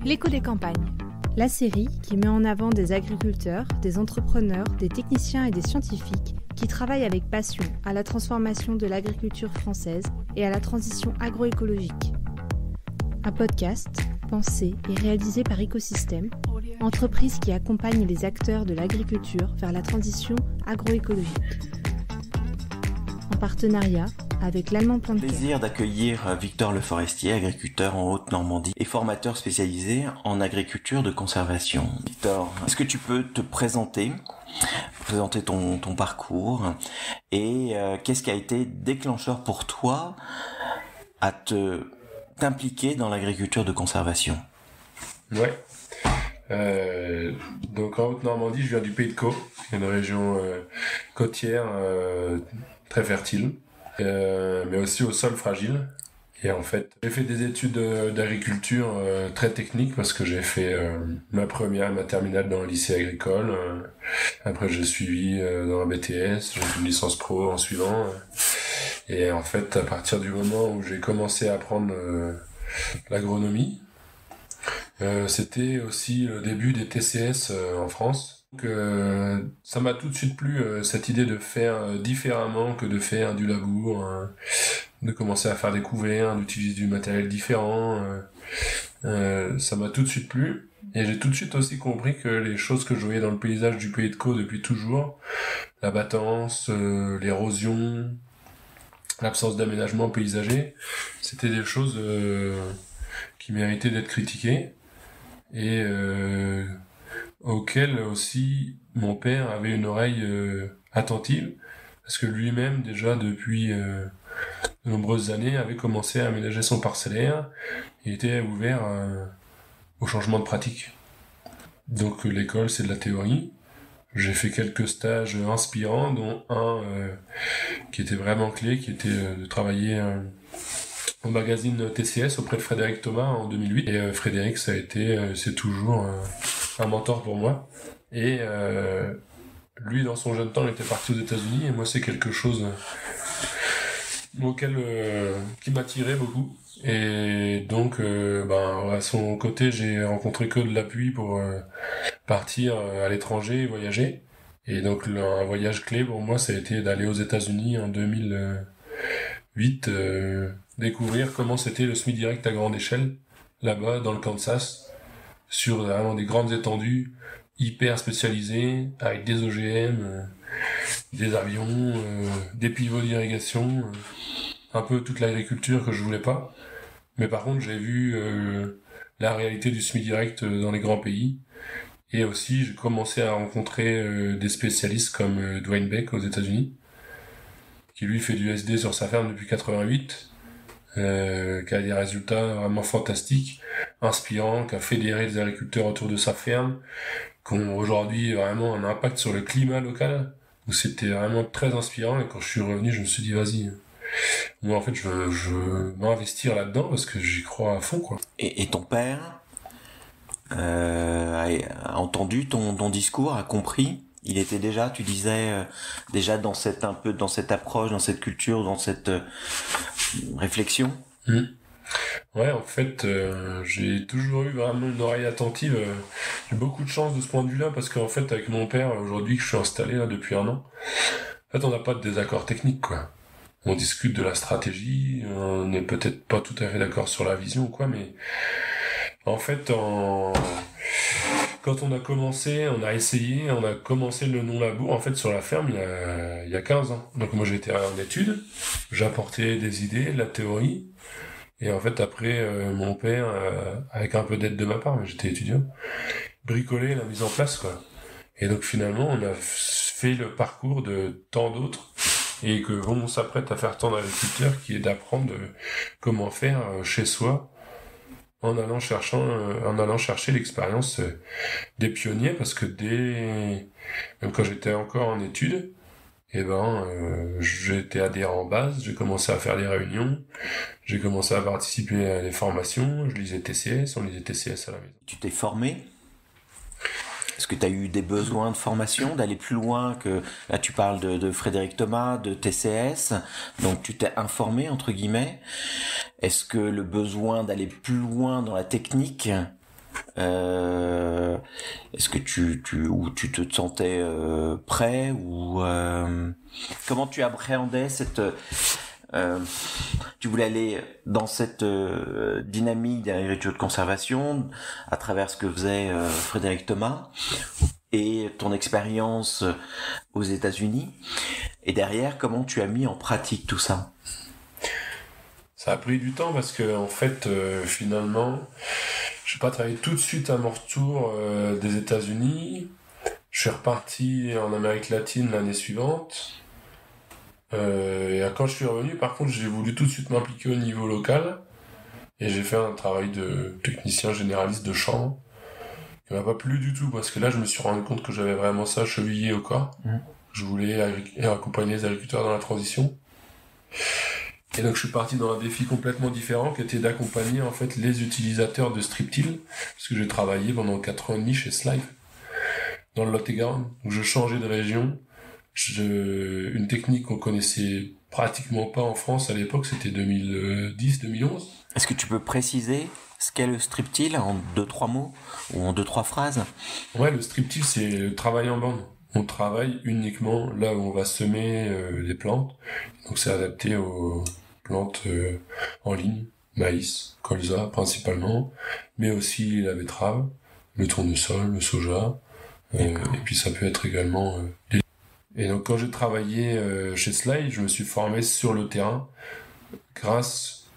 L'écho des campagnes. La série qui met en avant des agriculteurs, des entrepreneurs, des techniciens et des scientifiques qui travaillent avec passion à la transformation de l'agriculture française et à la transition agroécologique. Un podcast pensé et réalisé par Écosystème, entreprise qui accompagne les acteurs de l'agriculture vers la transition agroécologique. En partenariat avec l'Allemand Plan de Care. Plaisir d'accueillir Victor Le Forestier, agriculteur en Haute-Normandie et formateur spécialisé en agriculture de conservation. Victor, est-ce que tu peux te présenter ton parcours et qu'est-ce qui a été déclencheur pour toi à t'impliquer dans l'agriculture de conservation? Ouais. Donc en Haute-Normandie, je viens du Pays de Caux, une région côtière très fertile. Mais aussi au sol fragile. Et en fait, j'ai fait des études d'agriculture très techniques parce que j'ai fait ma terminale dans un lycée agricole. Après, j'ai suivi dans un BTS, j'ai fait une licence pro en suivant. Et en fait, à partir du moment où j'ai commencé à apprendre l'agronomie, c'était aussi le début des TCS en France. Donc, ça m'a tout de suite plu, cette idée de faire différemment que de faire du labour, de commencer à faire des couverts, d'utiliser du matériel différent. Ça m'a tout de suite plu. Et j'ai tout de suite aussi compris que les choses que je voyais dans le paysage du Pays de Caux depuis toujours, la battance, l'érosion, l'absence d'aménagement paysager, c'était des choses qui méritaient d'être critiquées. Et auquel aussi mon père avait une oreille attentive, parce que lui-même, déjà depuis de nombreuses années, avait commencé à aménager son parcellaire et était ouvert au changement de pratique. Donc l'école, c'est de la théorie. J'ai fait quelques stages inspirants, dont un qui était vraiment clé, qui était de travailler au magazine TCS auprès de Frédéric Thomas en 2008. Et Frédéric, c'est toujours un mentor pour moi. Et lui, dans son jeune temps, il était parti aux États-Unis, et moi, c'est quelque chose qui m'attirait beaucoup. Et donc, à son côté, j'ai rencontré que de l'appui pour partir à l'étranger et voyager. Et donc, un voyage clé pour moi, ça a été d'aller aux États-Unis en 2008, découvrir comment c'était le semi-direct à grande échelle, là-bas, dans le Kansas, sur vraiment des grandes étendues, hyper spécialisées, avec des OGM, des avions, des pivots d'irrigation, un peu toute l'agriculture que je voulais pas. Mais par contre, j'ai vu la réalité du semi-direct dans les grands pays. Et aussi, j'ai commencé à rencontrer des spécialistes comme Dwayne Beck aux États-Unis, qui lui fait du SD sur sa ferme depuis 88, qui a des résultats vraiment fantastiques, inspirants, qui a fédéré les agriculteurs autour de sa ferme, qui ont aujourd'hui vraiment un impact sur le climat local, où c'était vraiment très inspirant. Et quand je suis revenu, je me suis dit, vas-y, moi en fait je veux m'investir là-dedans parce que j'y crois à fond, quoi. Et ton père a entendu ton discours, a compris? Il était déjà, tu disais, déjà dans cette approche, dans cette culture, dans cette réflexion? Ouais, en fait, j'ai toujours eu vraiment une oreille attentive. J'ai beaucoup de chance de ce point de vue-là, parce qu'en fait, avec mon père, aujourd'hui que je suis installé là depuis un an, en fait, on n'a pas de désaccord technique, quoi. On discute de la stratégie, on n'est peut-être pas tout à fait d'accord sur la vision, quoi, mais en fait, quand on a commencé le non-labour, en fait, sur la ferme, il y a 15 ans. Donc moi, j'étais en études, j'apportais des idées, de la théorie, et en fait, après, mon père, avec un peu d'aide de ma part, mais j'étais étudiant, bricolait la mise en place, quoi. Et donc finalement, on a fait le parcours de tant d'autres, et que on s'apprête à faire tant d'agriculteurs, qui est d'apprendre comment faire chez soi, en allant chercher l'expérience des pionniers, parce que même quand j'étais encore en études, j'étais adhérent en base, j'ai commencé à faire des réunions, j'ai commencé à participer à des formations, je lisais TCS, on lisait TCS à la maison. Tu t'es formé? Est-ce que tu as eu des besoins de formation, d'aller plus loin que... Là, tu parles de Frédéric Thomas, de TCS, donc tu t'es informé, entre guillemets. Est-ce que le besoin d'aller plus loin dans la technique Est-ce que ou tu te sentais prêt ou comment tu appréhendais tu voulais aller dans cette dynamique d'agriculture de conservation à travers ce que faisait Frédéric Thomas et ton expérience aux États-Unis, et derrière comment tu as mis en pratique tout ça? Ça a pris du temps parce que en fait finalement je n'ai pas travaillé tout de suite à mon retour des États-Unis. Je suis reparti en Amérique latine l'année suivante. Et quand je suis revenu, par contre, j'ai voulu tout de suite m'impliquer au niveau local. Et j'ai fait un travail de technicien généraliste de champ qui m'a pas plu du tout, parce que là, je me suis rendu compte que j'avais vraiment ça chevillé au corps. Je voulais accompagner les agriculteurs dans la transition. Et donc, je suis parti dans un défi complètement différent, qui était d'accompagner, en fait, les utilisateurs de Striptil, parce que j'ai travaillé pendant 4 ans et demi chez Slive, dans le Lot-et-Garonne. Donc, je changeais de région. Une technique qu'on connaissait pratiquement pas en France à l'époque, c'était 2010-2011. Est-ce que tu peux préciser ce qu'est le Striptil en 2-3 mots ou en 2-3 phrases? Ouais, le Striptil, c'est le travail en bande. On travaille uniquement là où on va semer les plantes. Donc c'est adapté aux plantes en ligne, maïs, colza principalement, mais aussi la betterave, le tournesol, le soja, et puis ça peut être également Et donc quand j'ai travaillé chez Sly, je me suis formé sur le terrain grâce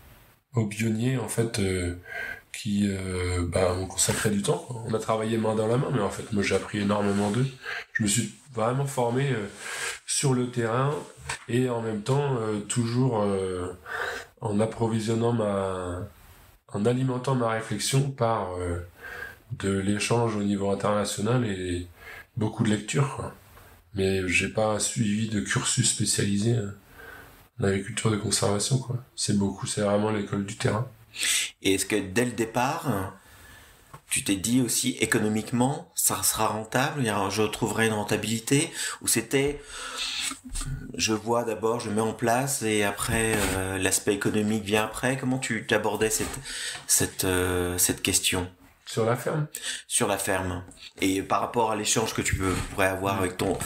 aux pionniers en fait qui ont consacré du temps. On a travaillé main dans la main, mais en fait moi j'ai appris énormément d'eux. Je me suis vraiment formé sur le terrain et en même temps toujours en en alimentant ma réflexion par de l'échange au niveau international et beaucoup de lectures, quoi. Mais j'ai pas suivi de cursus spécialisé en agriculture de conservation, quoi. C'est vraiment l'école du terrain. Et est-ce que dès le départ, tu t'es dit aussi économiquement, ça sera rentable, je trouverai une rentabilité, ou c'était, je vois d'abord, je mets en place et après l'aspect économique vient après? Comment tu t'abordais cette question? Sur la ferme. Sur la ferme. Et par rapport à l'échange que tu pourrais avoir avec ton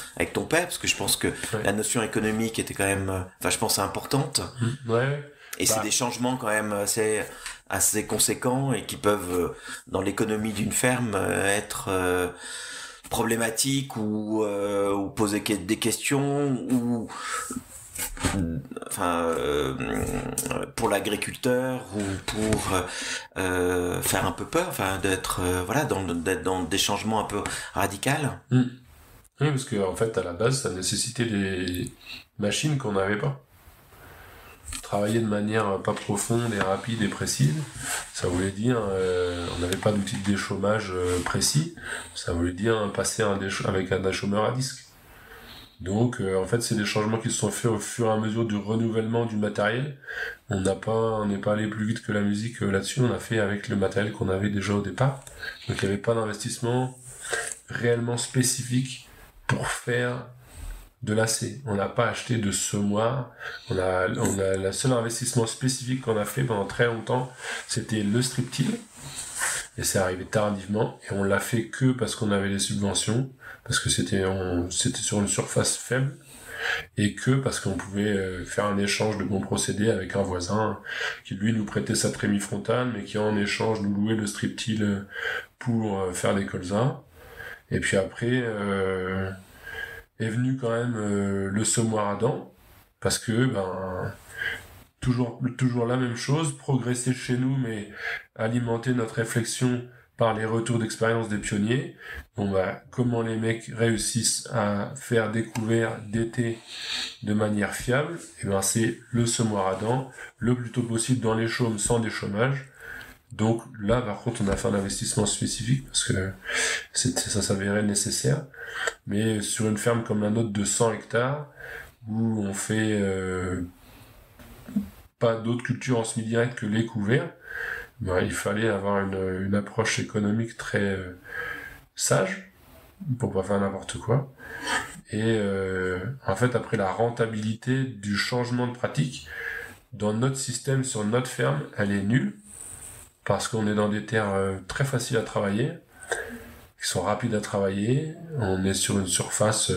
père, parce que je pense que la notion économique était quand même, je pense, importante. Ouais. Et c'est des changements quand même assez conséquents et qui peuvent, dans l'économie d'une ferme, être problématiques ou poser des questions ou pour l'agriculteur ou pour faire un peu peur, d'être dans des changements un peu radicaux. Oui, parce que en fait à la base ça nécessitait des machines qu'on n'avait pas. Travailler de manière pas profonde et rapide et précise, ça voulait dire on n'avait pas d'outil de déchômage précis, ça voulait dire passer avec un déchômeur à disque. Donc en fait c'est des changements qui se sont faits au fur et à mesure du renouvellement du matériel. On n'est pas allé plus vite que la musique là-dessus, on a fait avec le matériel qu'on avait déjà au départ. Donc il n'y avait pas d'investissement réellement spécifique pour faire de lacets. On n'a pas acheté de semoir. On a le seul investissement spécifique qu'on a fait pendant très longtemps, c'était le Striptil. Et c'est arrivé tardivement. Et on l'a fait que parce qu'on avait les subventions, parce que c'était sur une surface faible, et que parce qu'on pouvait faire un échange de bons procédés avec un voisin qui lui nous prêtait sa trémie frontale, mais qui en échange nous louait le Striptil pour faire des colzas. Et puis après est venu quand même le semoir à dents, parce que toujours la même chose, progresser chez nous, mais alimenter notre réflexion par les retours d'expérience des pionniers. Comment les mecs réussissent à faire découvert d'été de manière fiable, c'est le semoir à dents, le plus tôt possible dans les chaumes sans déchômage. Donc là, par contre, on a fait un investissement spécifique parce que ça s'avérait nécessaire. Mais sur une ferme comme la nôtre de 100 hectares, où on fait pas d'autres cultures en semi-direct que les couverts, il fallait avoir une approche économique très sage pour pas faire n'importe quoi. Et en fait, après, la rentabilité du changement de pratique dans notre système sur notre ferme, elle est nulle, parce qu'on est dans des terres très faciles à travailler, qui sont rapides à travailler. On est sur une surface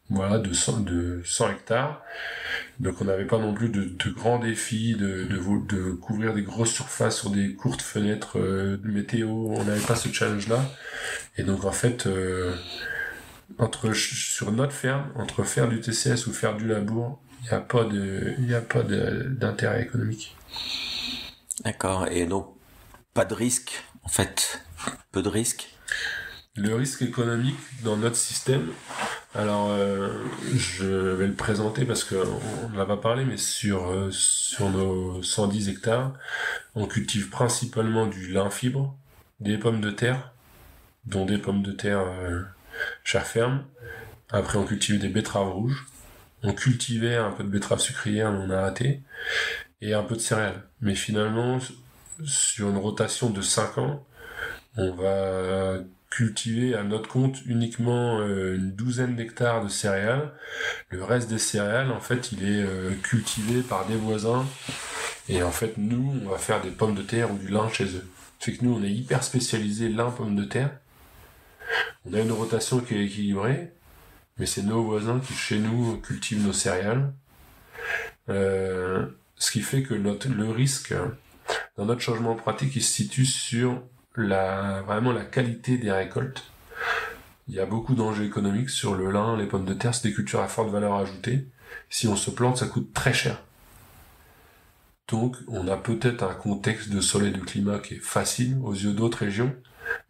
de 100 hectares. Donc on n'avait pas non plus de grands défis de couvrir des grosses surfaces sur des courtes fenêtres de météo. On n'avait pas ce challenge-là. Et donc en fait, sur notre ferme, entre faire du TCS ou faire du labour, il n'y a pas d'intérêt économique. D'accord. Et donc pas de risque, en fait, peu de risque. Le risque économique dans notre système, alors je vais le présenter parce qu'on ne l'a pas parlé, mais sur nos 110 hectares, on cultive principalement du lin fibre, des pommes de terre, dont des pommes de terre chaque ferme. Après on cultive des betteraves rouges, on cultivait un peu de betteraves sucrières, mais on a arrêté, et un peu de céréales. Mais finalement, sur une rotation de 5 ans, on va cultiver à notre compte uniquement une douzaine d'hectares de céréales. Le reste des céréales, en fait, il est cultivé par des voisins. Et en fait, nous, on va faire des pommes de terre ou du lin chez eux. C'est que nous, on est hyper spécialisé lin, pommes de terre. On a une rotation qui est équilibrée, mais c'est nos voisins qui, chez nous, cultivent nos céréales. Ce qui fait que le risque dans notre changement de pratique, il se situe sur vraiment la qualité des récoltes. Il y a beaucoup d'enjeux économiques sur le lin, les pommes de terre, c'est des cultures à forte valeur ajoutée. Si on se plante, ça coûte très cher. Donc, on a peut-être un contexte de sol et de climat qui est facile aux yeux d'autres régions,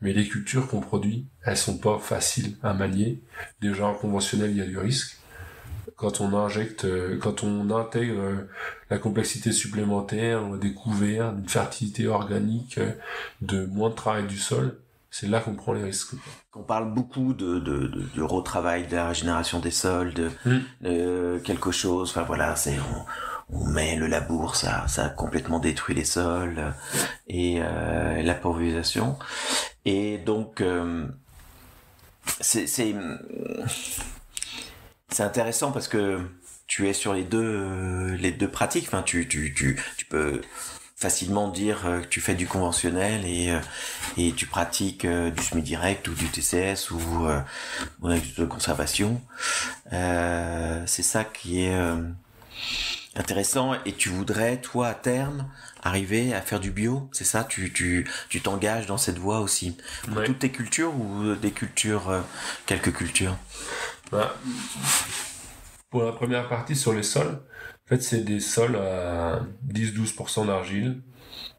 mais les cultures qu'on produit, elles sont pas faciles à manier. Déjà, en conventionnel, il y a du risque. Quand on intègre la complexité supplémentaire, des couverts, d'une fertilité organique, de moins de travail du sol, c'est là qu'on prend les risques. On parle beaucoup du retravail, de la régénération des sols, de quelque chose. Enfin voilà, on met le labour, ça a complètement détruit les sols et la pulvérisation. Et donc c'est intéressant parce que tu es sur les deux pratiques. Enfin, tu peux facilement dire que tu fais du conventionnel et tu pratiques du semi-direct ou du TCS ou de conservation. C'est ça qui est intéressant. Et tu voudrais, toi, à terme, arriver à faire du bio, c'est ça? Tu t'engages dans cette voie aussi. Pour toutes tes cultures ou des cultures, quelques cultures? Pour la première partie sur les sols, en fait c'est des sols à 10-12% d'argile.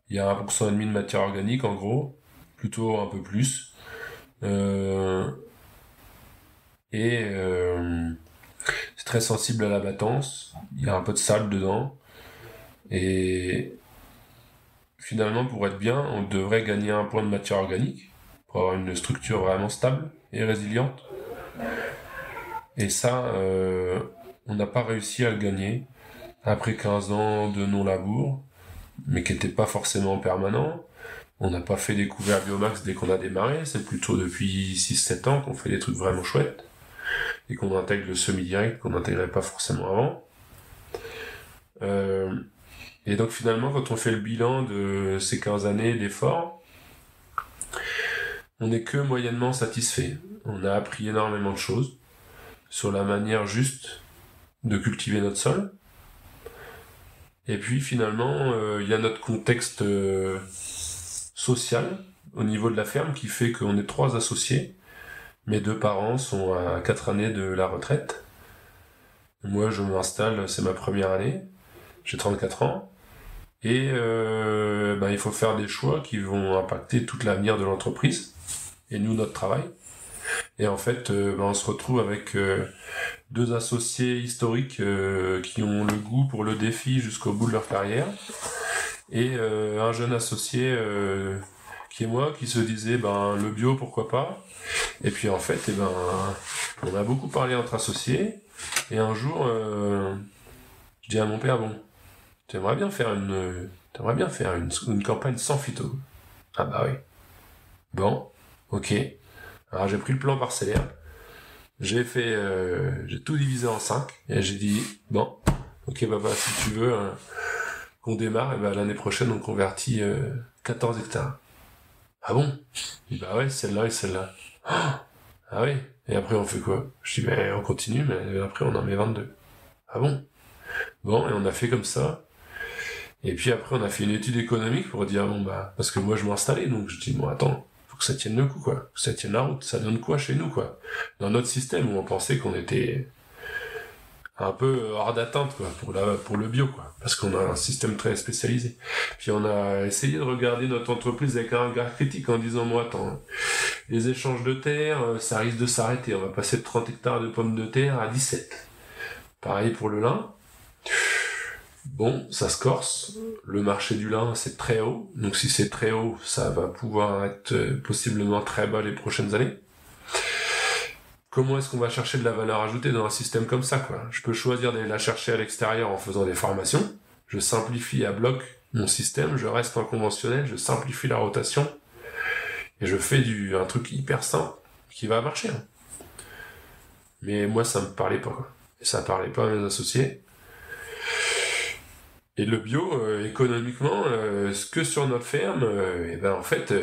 Il y a 1,5% de matière organique en gros, plutôt un peu plus. C'est très sensible à la battance. Il y a un peu de sable dedans. Et finalement, pour être bien, on devrait gagner 1 point de matière organique pour avoir une structure vraiment stable et résiliente. Et ça, on n'a pas réussi à le gagner après 15 ans de non-labour, mais qui n'était pas forcément permanent. On n'a pas fait des couverts biomax dès qu'on a démarré, c'est plutôt depuis 6-7 ans qu'on fait des trucs vraiment chouettes, et qu'on intègre le semi-direct qu'on n'intégrait pas forcément avant. Et donc finalement, quand on fait le bilan de ces 15 années d'efforts, on n'est que moyennement satisfait. On a appris énormément de choses sur la manière juste de cultiver notre sol. Et puis finalement, il y a notre contexte social au niveau de la ferme qui fait qu'on est 3 associés. Mes 2 parents sont à 4 années de la retraite. Moi, je m'installe, c'est ma première année. J'ai 34 ans. Et il faut faire des choix qui vont impacter toute l'avenir de l'entreprise. Et nous, notre travail. Et en fait, on se retrouve avec 2 associés historiques qui ont le goût pour le défi jusqu'au bout de leur carrière. Et un jeune associé qui est moi, qui se disait le bio, pourquoi pas. Et puis en fait, on a beaucoup parlé entre associés. Et un jour, je dis à mon père, t'aimerais bien faire une campagne sans phyto. Ah bah oui. Bon, ok. Alors j'ai pris le plan parcellaire. J'ai tout divisé en 5. Et j'ai dit, ok papa, si tu veux, qu'on démarre, et ben l'année prochaine on convertit 14 hectares. Ah bon? Je dis bah ouais, celle-là et celle-là. Ah ouais. Et après on fait quoi? Je dis on continue, mais après on en met 22. Ah bon? Bon, et on a fait comme ça. Et puis après on a fait une étude économique pour dire parce que moi je m'installais, donc je dis attends, faut que ça tienne le coup quoi, que ça tienne la route, ça donne quoi chez nous quoi? Dans notre système où on pensait qu'on était un peu hors d'atteinte quoi pour le bio quoi, parce qu'on a un système très spécialisé. Puis on a essayé de regarder notre entreprise avec un regard critique en disant attends, les échanges de terre, ça risque de s'arrêter, on va passer de 30 hectares de pommes de terre à 17. Pareil pour le lin. Bon, ça se corse. Le marché du lin, c'est très haut. Donc si c'est très haut, ça va pouvoir être possiblement très bas les prochaines années. Comment est-ce qu'on va chercher de la valeur ajoutée dans un système comme ça, quoi? Je peux choisir d'aller la chercher à l'extérieur en faisant des formations. Je simplifie à bloc mon système, je reste en conventionnel, je simplifie la rotation. Et je fais un truc hyper simple qui va marcher. Hein. Mais moi, ça me parlait pas, quoi. Et ça parlait pas à mes associés. Et le bio, économiquement, que sur notre ferme, en fait,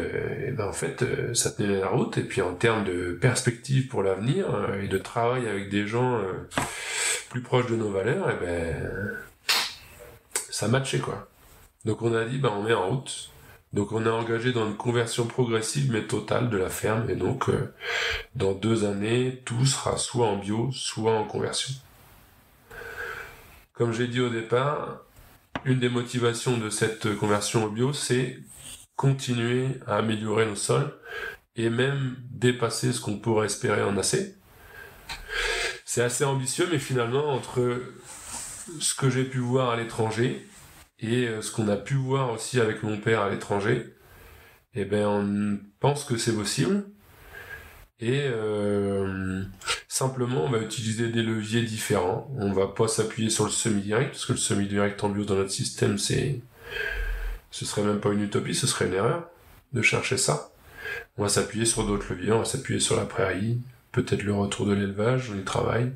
ça tenait la route. Et puis en termes de perspective pour l'avenir et de travail avec des gens plus proches de nos valeurs, ça matchait quoi. Donc on a dit, on met en route. Donc on est engagé dans une conversion progressive mais totale de la ferme. Et donc dans 2 années, tout sera soit en bio, soit en conversion. Comme j'ai dit au départ, une des motivations de cette conversion au bio, c'est continuer à améliorer nos sols et même dépasser ce qu'on pourrait espérer en AC. C'est assez ambitieux, mais finalement, entre ce que j'ai pu voir à l'étranger et ce qu'on a pu voir aussi avec mon père à l'étranger, on pense que c'est possible. Et simplement, on va utiliser des leviers différents. On va pas s'appuyer sur le semi-direct, parce que le semi-direct en bio dans notre système, ce serait même pas une utopie, ce serait une erreur de chercher ça. On va s'appuyer sur d'autres leviers, on va s'appuyer sur la prairie, peut-être le retour de l'élevage, du travail.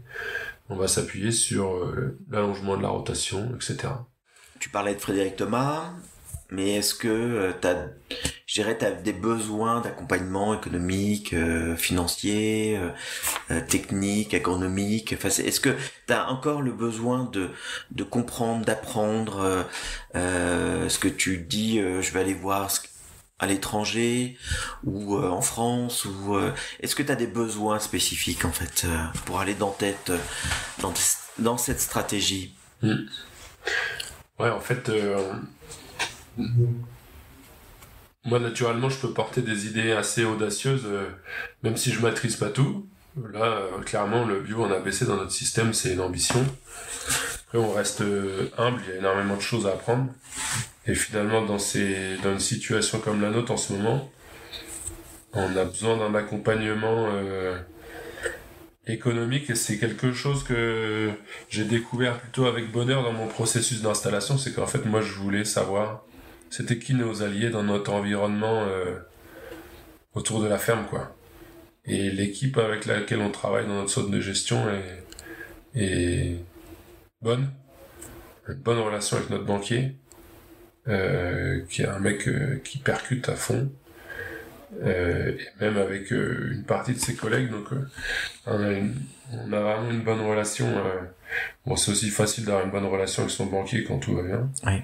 On va s'appuyer sur l'allongement de la rotation, etc. Tu parlais de Frédéric Thomas, mais est-ce que t'as des besoins d'accompagnement économique, financier, technique, agronomique? Enfin, est-ce que t'as encore le besoin de comprendre, d'apprendre? Est-ce que tu dis, je vais aller voir à l'étranger ou en France, ou est-ce que t'as des besoins spécifiques en fait pour aller dans cette stratégie? Ouais, en fait. Moi, naturellement, je peux porter des idées assez audacieuses, même si je maîtrise pas tout. Là, clairement, le bio en ABC dans notre système, c'est une ambition. Après, on reste humble, il y a énormément de choses à apprendre. Et finalement, dans une situation comme la nôtre en ce moment, on a besoin d'un accompagnement économique, et c'est quelque chose que j'ai découvert plutôt avec bonheur dans mon processus d'installation. C'est qu'en fait, moi, je voulais savoir c'était qui nos alliés dans notre environnement autour de la ferme, quoi. Et l'équipe avec laquelle on travaille dans notre zone de gestion est bonne. Une bonne relation avec notre banquier, qui est un mec qui percute à fond. Et même avec une partie de ses collègues, donc on a vraiment une bonne relation. C'est aussi facile d'avoir une bonne relation avec son banquier quand tout va bien. Oui.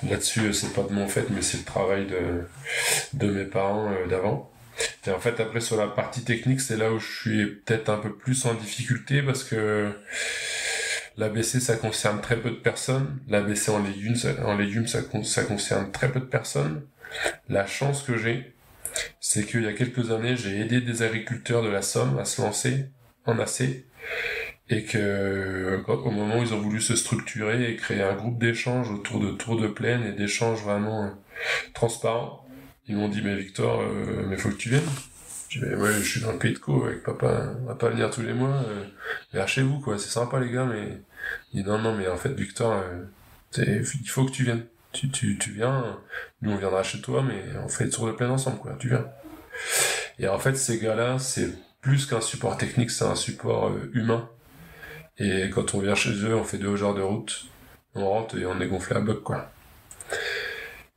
Là-dessus, c'est pas de mon fait, mais c'est le travail de mes parents d'avant. Et en fait, après, sur la partie technique, c'est là où je suis peut-être un peu plus en difficulté, parce que l'ABC, ça concerne très peu de personnes. L'ABC en légumes, ça concerne très peu de personnes. La chance que j'ai, c'est qu'il y a quelques années, j'ai aidé des agriculteurs de la Somme à se lancer en AC, et que au moment où ils ont voulu se structurer et créer un groupe d'échange autour de tours de plaine et d'échanges vraiment transparents, ils m'ont dit mais Victor, mais faut que tu viennes. Je dis ouais, je suis dans le Pays de Caux avec papa, on va pas venir tous les mois, vers chez vous quoi, c'est sympa les gars, mais il dit non mais en fait Victor, il faut que tu viennes. Tu viens, nous on viendra chez toi, mais on fait le tour de plaine ensemble, quoi, tu viens. Et en fait, ces gars-là, c'est plus qu'un support technique, c'est un support humain. Et quand on vient chez eux, on fait 2 heures de route, on rentre et on est gonflé à bloc, quoi.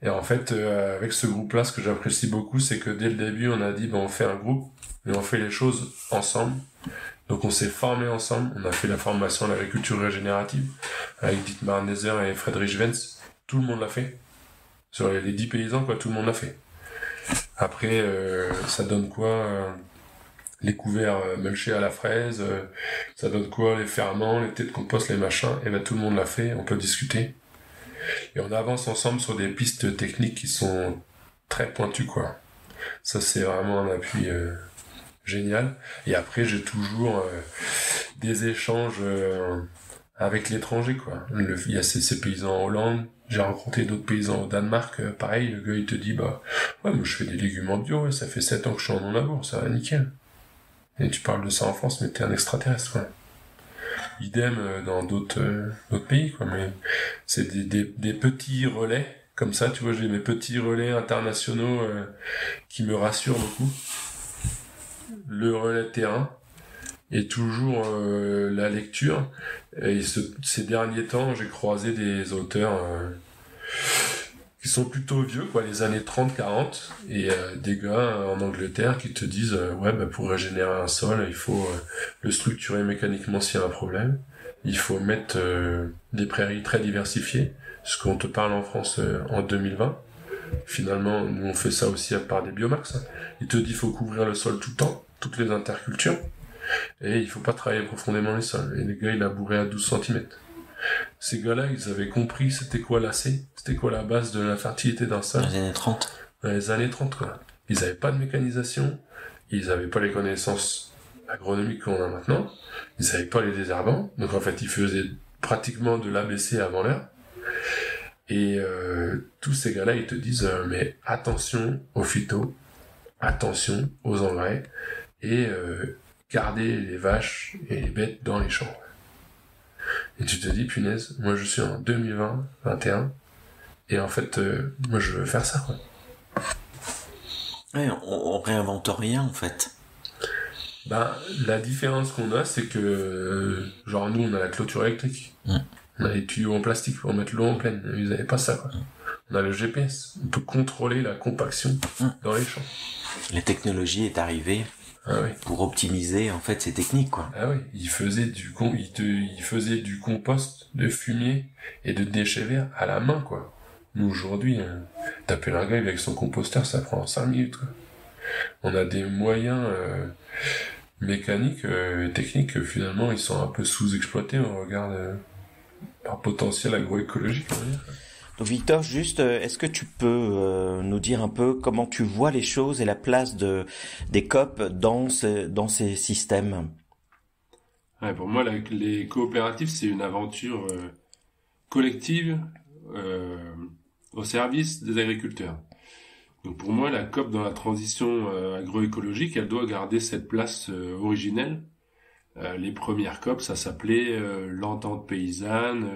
Et en fait, avec ce groupe-là, ce que j'apprécie beaucoup, c'est que dès le début, on a dit, on fait un groupe, mais on fait les choses ensemble. Donc on s'est formé ensemble, on a fait la formation à l'agriculture régénérative, avec Dietmar Nezer et Friedrich Wenz. Tout le monde l'a fait. Sur les 10 paysans, quoi, tout le monde l'a fait. Après, ça donne quoi les couverts mulchés à la fraise, ça donne quoi les ferments, les thés de compost, les machins, et tout le monde l'a fait, on peut discuter. Et on avance ensemble sur des pistes techniques qui sont très pointues, quoi. Ça, c'est vraiment un appui génial. Et après, j'ai toujours des échanges avec l'étranger, quoi. Il y a ces paysans en Hollande, j'ai rencontré d'autres paysans au Danemark, pareil, le gars il te dit, ouais, moi je fais des légumes en bio, ça fait 7 ans que je suis en non-labour, ça va nickel. Et tu parles de ça en France, mais t'es un extraterrestre, quoi. Idem dans d'autres pays, quoi, mais c'est des petits relais, comme ça, tu vois, j'ai mes petits relais internationaux qui me rassurent beaucoup. Le relais terrain, et toujours la lecture. Et ces derniers temps, j'ai croisé des auteurs qui sont plutôt vieux, quoi, les années 30-40, et des gars en Angleterre qui te disent pour régénérer un sol, il faut le structurer mécaniquement s'il y a un problème, il faut mettre des prairies très diversifiées, ce qu'on te parle en France en 2020. Finalement, nous on fait ça aussi par des biomax. Il te dit qu'il faut couvrir le sol tout le temps, toutes les intercultures, et il faut pas travailler profondément les sols. Et les gars, il a bourré à 12 cm. Ces gars-là, ils avaient compris c'était quoi l'AC, c'était quoi la base de la fertilité d'un sol. Dans les années 30. Dans les années 30, quoi. Ils avaient pas de mécanisation, ils avaient pas les connaissances agronomiques qu'on a maintenant, ils avaient pas les désherbants, donc en fait, ils faisaient pratiquement de l'ABC avant l'heure. Et tous ces gars-là, ils te disent mais attention aux phytos, attention aux engrais, et garder les vaches et les bêtes dans les champs. Et tu te dis, punaise, moi je suis en 2020, 21, et en fait, moi je veux faire ça, quoi. Ouais, on réinvente rien, en fait. La différence qu'on a, c'est que, genre nous, on a la clôture électrique. On a les tuyaux en plastique pour mettre l'eau en pleine. Ils n'avaient pas ça, quoi. On a le GPS. On peut contrôler la compaction dans les champs. La technologie est arrivée pour optimiser, en fait, ces techniques, quoi. Ah oui, il faisait du compost, de fumier et de déchets verts à la main, quoi. Nous, aujourd'hui, taper un gars avec son composteur, ça prend 5 minutes, quoi. On a des moyens mécaniques et techniques, finalement, ils sont un peu sous-exploités au regard leur potentiel agroécologique, on va dire. Donc Victor, juste, est-ce que tu peux nous dire un peu comment tu vois les choses et la place des COP dans ces systèmes? Ouais, pour moi, les coopératives, c'est une aventure collective au service des agriculteurs. Donc pour moi, la COP dans la transition agroécologique, elle doit garder cette place originelle. Les premières COP, ça s'appelait l'entente paysanne.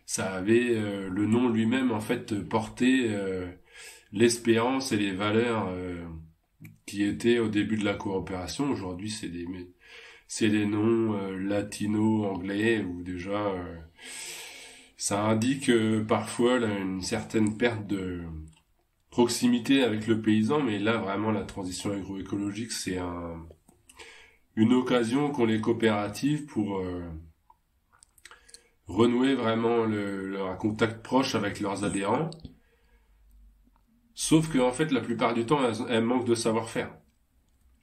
Ça avait le nom lui-même, en fait, porté l'espérance et les valeurs qui étaient au début de la coopération. Aujourd'hui, c'est des noms latino-anglais où déjà ça indique parfois là, une certaine perte de proximité avec le paysan, mais là vraiment la transition agroécologique c'est une occasion qu'ont les coopératives pour renouer vraiment un contact proche avec leurs adhérents. Sauf que en fait la plupart du temps elles manquent de savoir-faire.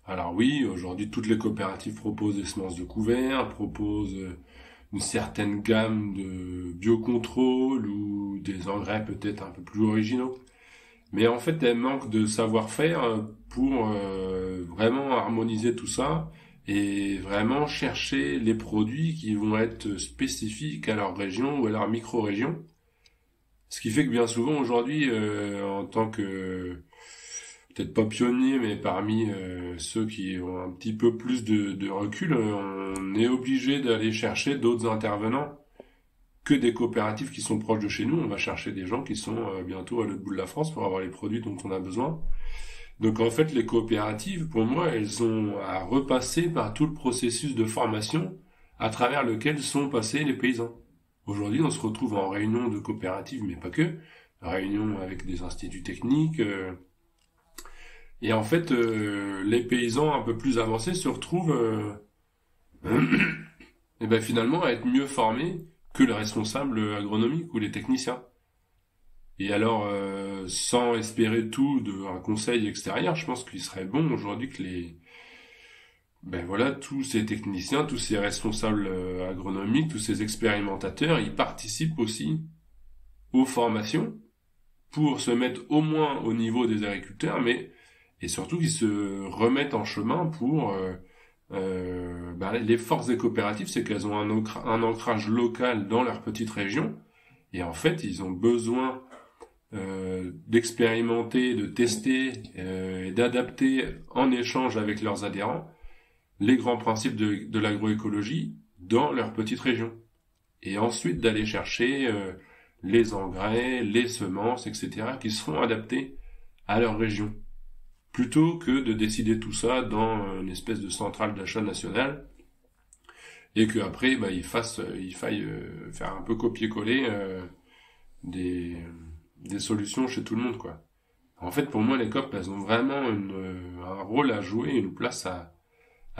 Alors oui, aujourd'hui toutes les coopératives proposent des semences de couvert, proposent une certaine gamme de biocontrôle ou des engrais peut-être un peu plus originaux. Mais en fait, elles manquent de savoir-faire pour vraiment harmoniser tout ça et vraiment chercher les produits qui vont être spécifiques à leur région ou à leur micro-région. Ce qui fait que bien souvent aujourd'hui, en tant que peut-être pas pionnier, mais parmi ceux qui ont un petit peu plus de recul, on est obligé d'aller chercher d'autres intervenants que des coopératives qui sont proches de chez nous. On va chercher des gens qui sont bientôt à l'autre bout de la France pour avoir les produits dont on a besoin. Donc en fait, les coopératives, pour moi, elles ont à repasser par tout le processus de formation à travers lequel sont passés les paysans. Aujourd'hui, on se retrouve en réunion de coopérative, mais pas que, réunion avec des instituts techniques. Et en fait, les paysans un peu plus avancés se retrouvent et ben finalement à être mieux formés que les responsables agronomiques ou les techniciens. Et alors, sans espérer tout d'un conseil extérieur, je pense qu'il serait bon aujourd'hui que tous ces techniciens, tous ces responsables agronomiques, tous ces expérimentateurs, ils participent aussi aux formations pour se mettre au moins au niveau des agriculteurs, et surtout qu'ils se remettent en chemin pour les forces des coopératives, c'est qu'elles ont un ancrage local dans leur petite région, et en fait, ils ont besoin d'expérimenter, de tester et d'adapter en échange avec leurs adhérents les grands principes de l'agroécologie dans leur petite région. Et ensuite d'aller chercher les engrais, les semences, etc., qui seront adaptés à leur région. Plutôt que de décider tout ça dans une espèce de centrale d'achat nationale et qu'après il faille faire un peu copier-coller des solutions chez tout le monde, quoi. En fait, pour moi, les COP, elles ont vraiment un rôle à jouer, une place à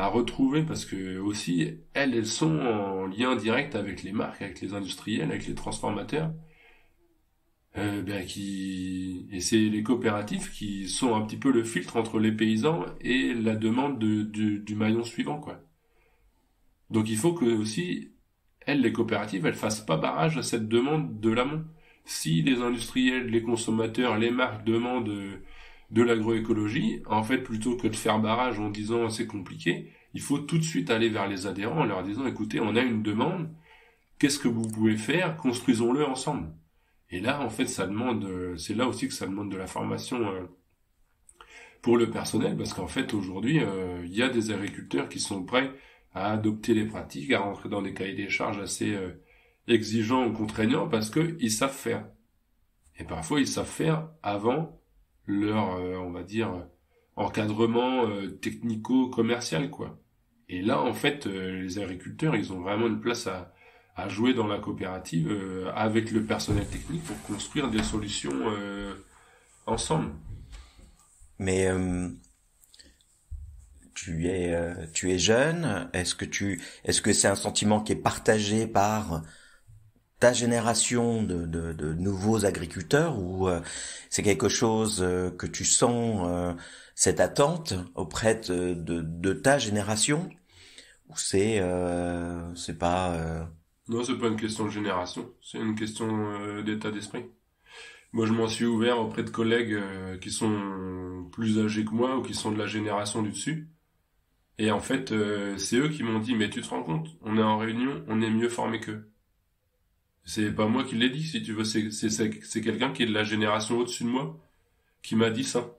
retrouver, parce que aussi, elles sont en lien direct avec les marques, avec les industriels, avec les transformateurs, et c'est les coopératives qui sont un petit peu le filtre entre les paysans et la demande du maillon suivant, quoi. Donc il faut que aussi, les coopératives, elles fassent pas barrage à cette demande de l'amont. Si les industriels, les consommateurs, les marques demandent de l'agroécologie, en fait, plutôt que de faire barrage en disant c'est compliqué, il faut tout de suite aller vers les adhérents en leur disant écoutez, on a une demande, qu'est-ce que vous pouvez faire, construisons-le ensemble. Et là, en fait, c'est là aussi que ça demande de la formation pour le personnel, parce qu'en fait, aujourd'hui, il y a des agriculteurs qui sont prêts à adopter les pratiques, à rentrer dans des cahiers des charges assez exigeants ou contraignants, parce qu'ils savent faire. Et parfois, ils savent faire avant leur, encadrement technico-commercial, quoi. Et là, en fait, les agriculteurs, ils ont vraiment une place à jouer dans la coopérative avec le personnel technique pour construire des solutions ensemble. Mais tu es jeune. Est-ce que c'est un sentiment qui est partagé par ta génération de nouveaux agriculteurs, ou c'est quelque chose que tu sens cette attente auprès de ta génération, ou c'est pas Non, c'est pas une question de génération, c'est une question d'état d'esprit. Moi, je m'en suis ouvert auprès de collègues qui sont plus âgés que moi ou qui sont de la génération du dessus. Et en fait, c'est eux qui m'ont dit, mais tu te rends compte, on est en réunion, on est mieux formés qu'eux. C'est pas moi qui l'ai dit, si tu veux, c'est quelqu'un qui est de la génération au-dessus de moi qui m'a dit ça.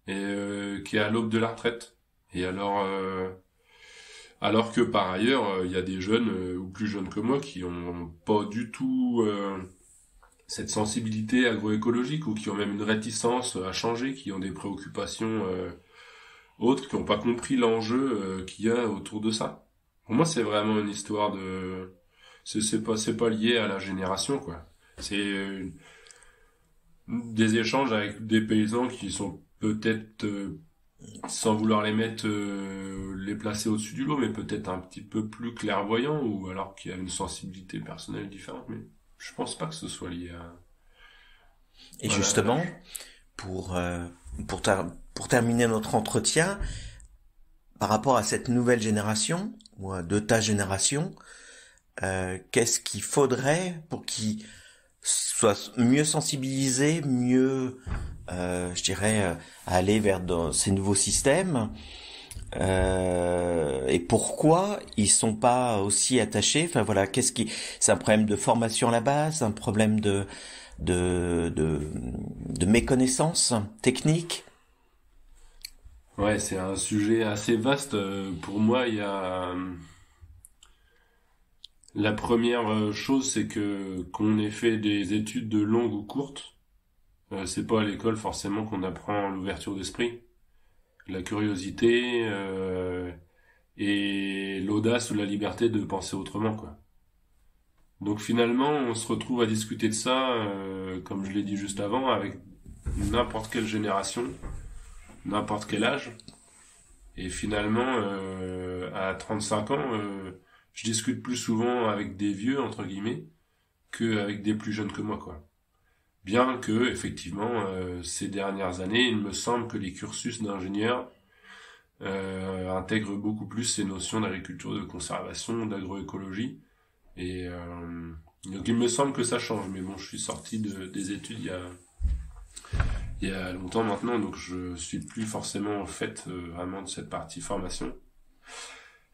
Et qui est à l'aube de la retraite. Et alors que par ailleurs, il y a des jeunes ou plus jeunes que moi qui ont pas du tout cette sensibilité agroécologique, ou qui ont même une réticence à changer, qui ont des préoccupations autres, qui n'ont pas compris l'enjeu qu'il y a autour de ça. Pour moi, c'est vraiment une histoire de... C'est pas lié à la génération, quoi. C'est des échanges avec des paysans qui sont peut-être... sans vouloir les placer au-dessus du lot, mais peut-être un petit peu plus clairvoyants, ou alors qu'il y a une sensibilité personnelle différente, mais je pense pas que ce soit lié à... Et voilà. Justement, pour terminer notre entretien, par rapport à cette nouvelle génération, ou de ta génération, qu'est-ce qu'il faudrait pour qu'ils soient mieux sensibilisés, mieux... je dirais, à aller vers ces nouveaux systèmes, et pourquoi ils sont pas aussi attachés. Enfin voilà, c'est un problème de formation à la base, un problème de méconnaissance technique. Ouais, c'est un sujet assez vaste. Pour moi, il y a la première chose, c'est qu'on ait fait des études de longues ou courtes. C'est pas à l'école forcément qu'on apprend l'ouverture d'esprit, la curiosité et l'audace ou la liberté de penser autrement, quoi. Donc finalement, on se retrouve à discuter de ça, comme je l'ai dit juste avant, avec n'importe quelle génération, n'importe quel âge. Et finalement, à 35 ans, je discute plus souvent avec des vieux, entre guillemets, qu'avec des plus jeunes que moi, quoi. Bien que, effectivement, ces dernières années, il me semble que les cursus d'ingénieurs intègrent beaucoup plus ces notions d'agriculture de conservation, d'agroécologie. Et donc il me semble que ça change. Mais bon, je suis sorti des études il y a longtemps maintenant, donc je suis plus forcément au fait vraiment de cette partie formation.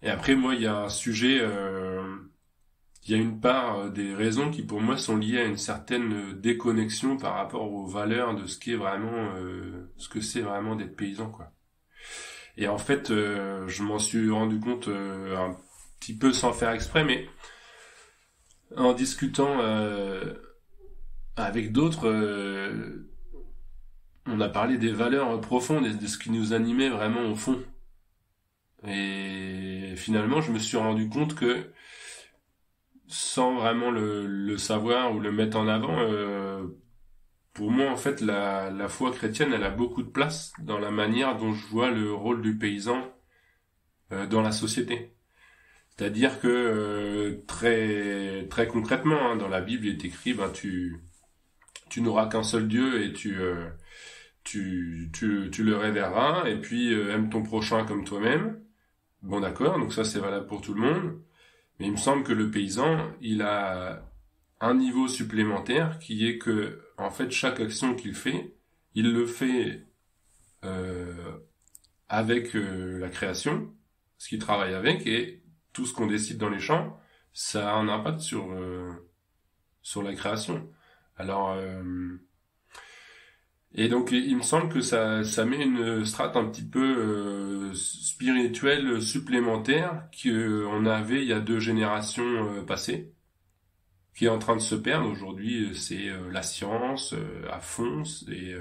Et après, moi, il y a un sujet... il y a une part des raisons qui pour moi sont liées à une certaine déconnexion par rapport aux valeurs de ce qu'est vraiment ce que c'est vraiment d'être paysan, quoi. Et en fait, je m'en suis rendu compte un petit peu sans faire exprès, mais en discutant avec d'autres, on a parlé des valeurs profondes et de ce qui nous animait vraiment au fond. Et finalement, je me suis rendu compte que sans vraiment le savoir ou le mettre en avant, pour moi, en fait, la foi chrétienne, elle a beaucoup de place dans la manière dont je vois le rôle du paysan dans la société. C'est-à-dire que très très concrètement, dans la Bible, il est écrit, tu n'auras qu'un seul Dieu et tu le révéreras, et puis aime ton prochain comme toi-même. Bon, d'accord, donc ça c'est valable pour tout le monde. Mais il me semble que le paysan, il a un niveau supplémentaire qui est que, en fait, chaque action qu'il fait, il le fait avec la création, ce qu'il travaille avec, et tout ce qu'on décide dans les champs, ça a un impact sur la création. Alors, et donc il me semble que ça met une strate un petit peu spirituelle supplémentaire qu'on avait il y a 2 générations passées, qui est en train de se perdre aujourd'hui. C'est la science à fond, c'est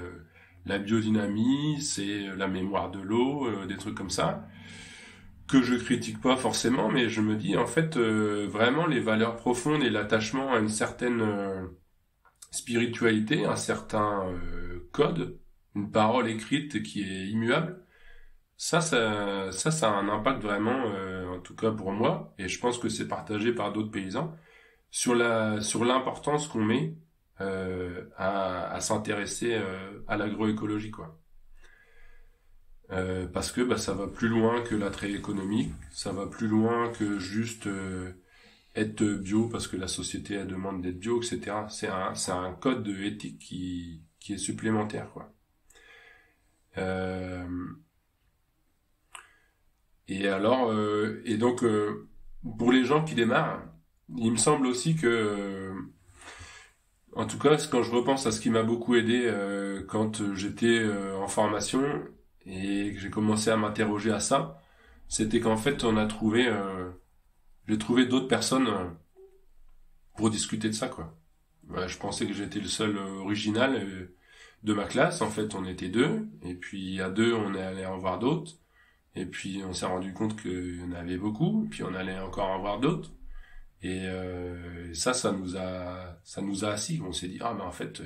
la biodynamie, c'est la mémoire de l'eau, des trucs comme ça, que je critique pas forcément, mais je me dis en fait vraiment les valeurs profondes et l'attachement à une certaine spiritualité, un certain code, une parole écrite qui est immuable, ça a un impact vraiment, en tout cas pour moi, et je pense que c'est partagé par d'autres paysans, sur l'importance qu'on met à s'intéresser à l'agroécologie, quoi. Parce que ça va plus loin que l'attrait économique, ça va plus loin que juste être bio parce que la société elle demande d'être bio, etc. C'est un code de éthique qui est supplémentaire, quoi. Et alors, et donc pour les gens qui démarrent, il me semble aussi que, en tout cas, quand je repense à ce qui m'a beaucoup aidé quand j'étais en formation et que j'ai commencé à m'interroger à ça, c'était qu'en fait j'ai trouvé d'autres personnes pour discuter de ça, quoi. Je pensais que j'étais le seul original de ma classe. En fait, on était 2, et puis à 2, on est allé en voir d'autres, et puis on s'est rendu compte qu'il y en avait beaucoup, et puis on allait encore en voir d'autres, et ça nous a assis. On s'est dit, mais en fait,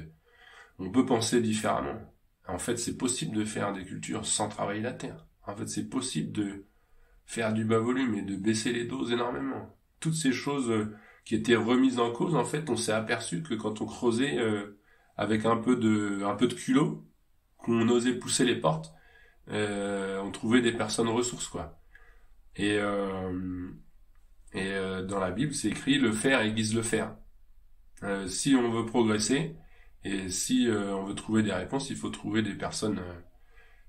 on peut penser différemment. En fait, c'est possible de faire des cultures sans travailler la terre. En fait, c'est possible de faire du bas volume et de baisser les doses énormément. Toutes ces choses qui étaient remises en cause, en fait, on s'est aperçu que quand on creusait avec un peu de culot, qu'on osait pousser les portes, on trouvait des personnes ressources, quoi. Et dans la Bible, c'est écrit, le faire aiguise le faire. Si on veut progresser, et si on veut trouver des réponses, il faut trouver des personnes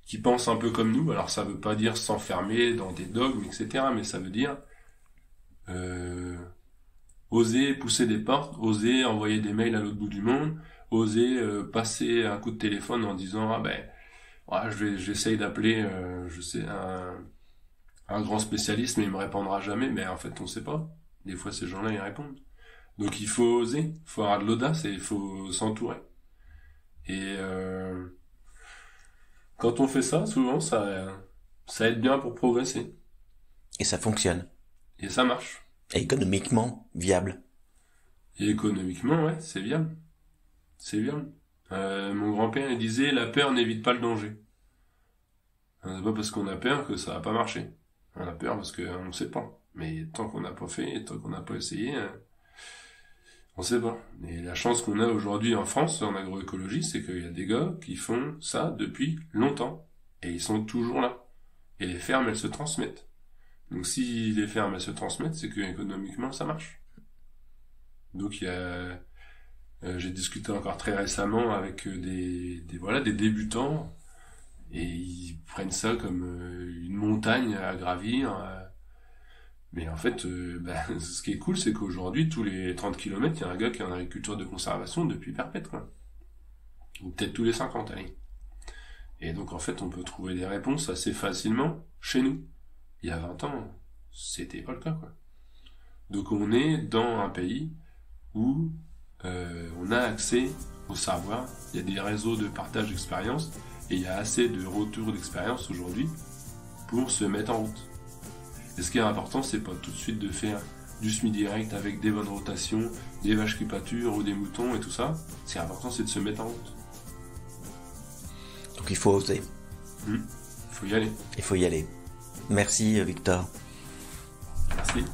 qui pensent un peu comme nous. Alors ça veut pas dire s'enfermer dans des dogmes, etc., mais ça veut dire oser pousser des portes, oser envoyer des mails à l'autre bout du monde, oser passer un coup de téléphone en disant j'essaye d'appeler un grand spécialiste, mais il me répondra jamais. Mais en fait, on sait pas. Des fois, ces gens-là, ils répondent. Donc il faut oser, il faut avoir de l'audace et il faut s'entourer. Et quand on fait ça, souvent, ça aide bien pour progresser. Et ça fonctionne. Et ça marche. Et économiquement viable. Et économiquement, ouais, c'est viable. C'est viable. Mon grand-père il disait la peur n'évite pas le danger. C'est pas parce qu'on a peur que ça va pas marcher. On a peur parce qu'on ne sait pas. Mais tant qu'on n'a pas fait, tant qu'on n'a pas essayé, on sait pas. Et la chance qu'on a aujourd'hui en France, en agroécologie, c'est qu'il y a des gars qui font ça depuis longtemps. Et ils sont toujours là. Et les fermes, elles se transmettent. Donc si les fermes, elles se transmettent, c'est que économiquement, ça marche. Donc il y a... j'ai discuté encore très récemment avec des débutants, et ils prennent ça comme une montagne à gravir. Mais en fait, ce qui est cool, c'est qu'aujourd'hui, tous les 30 km, il y a un gars qui est en agriculture de conservation depuis perpète, quoi. Ou peut-être tous les 50, allez. Et donc, en fait, on peut trouver des réponses assez facilement chez nous. Il y a 20 ans, c'était pas le cas, quoi. Donc, on est dans un pays où on a accès au savoir, il y a des réseaux de partage d'expérience, et il y a assez de retours d'expérience aujourd'hui pour se mettre en route. Et ce qui est important, c'est pas tout de suite de faire du semi-direct avec des bonnes rotations, des vaches qui pâturent ou des moutons et tout ça. Ce qui est important, c'est de se mettre en route. Donc il faut oser. Il faut y aller. Il faut y aller. Merci Victor. Merci.